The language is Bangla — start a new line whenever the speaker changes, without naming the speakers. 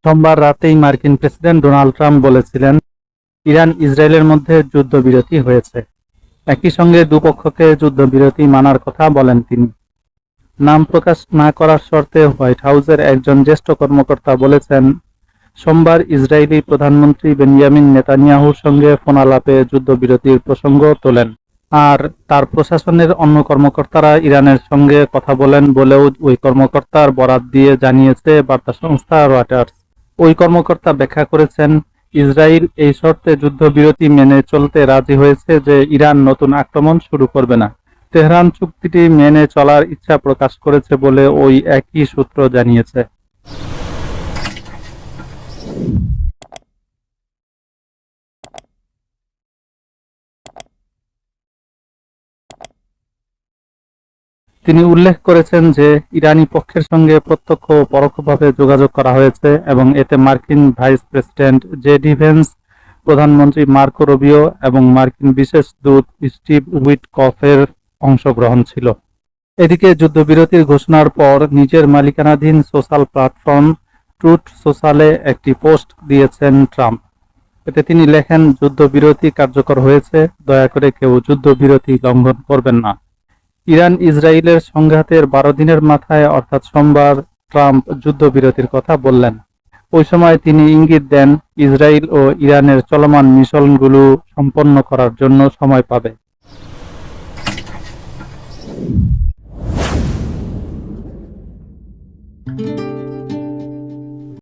সোমবার রাতেই মার্কিন প্রেসিডেন্ট ডোনাল্ড ট্রাম্প বলেছিলেন, ইরান ইসরায়েলের মধ্যে যুদ্ধবিরতি হয়েছে। একই সঙ্গে দুপক্ষকে যুদ্ধবিরতি মানার কথা বলেন তিনি। নাম প্রকাশ না করার শর্তে হোয়াইট হাউসের একজন জ্যেষ্ঠ কর্মকর্তা বলেছেন, সোমবার ইসরায়েলি প্রধানমন্ত্রী বেনিয়ামিন নেতানিয়াহুর সঙ্গে ফোনালাপে যুদ্ধবিরতির প্রসঙ্গ তোলেন। আর তার প্রশাসনের অন্য কর্মকর্তারা ইরানের সঙ্গে কথা বলেন বলেও ওই কর্মকর্তার বরাত দিয়ে জানিয়েছে বার্তা সংস্থা রয়টার্স। ওই কর্মকর্তা ব্যাখ্যা করেছেন, ইসরায়েল এই শর্তে যুদ্ধবিরতি মেনে চলতে রাজি হয়েছে যে ইরান নতুন আক্রমণ শুরু করবে না। তেহরান চুক্তিটি মেনে চলার ইচ্ছা প্রকাশ করেছে বলে ওই একই সূত্র জানিয়েছে। তিনি উল্লেখ করেছেন যে ইরানি পক্ষের সঙ্গে প্রত্যক্ষ ও পরোক্ষভাবে যোগাযোগ করা হয়েছে এবং এতে মার্কিন ভাইস প্রেসিডেন্ট জে.ডি. ভেন্স, প্রধানমন্ত্রী মার্কো রুবিও এবং মার্কিন বিশেষ দূত স্টিভ উইটকফের অংশগ্রহণ ছিল। এদিকে যুদ্ধবিরতির ঘোষণার পর নিজের মালিকানাধীন সোশ্যাল প্ল্যাটফর্ম ট্রুথ সোশ্যালে একটি পোস্ট দিয়েছেন ট্রাম্প। এতে তিনি লেখেন, যুদ্ধবিরতি কার্যকর হয়েছে, দয়া করে কেউ যুদ্ধবিরতি লঙ্ঘন করবেন না। ইরান ইসরায়েলের সংঘাতের 12 দিনের মাথায় অর্থাৎ সোমবার ট্রাম্প যুদ্ধবিরতির কথা বললেন। ওই সময় তিনি ইঙ্গিত দেন, ইসরায়েল ও ইরানের চলমান মিশনগুলো সম্পন্ন করার জন্য সময় পাবে।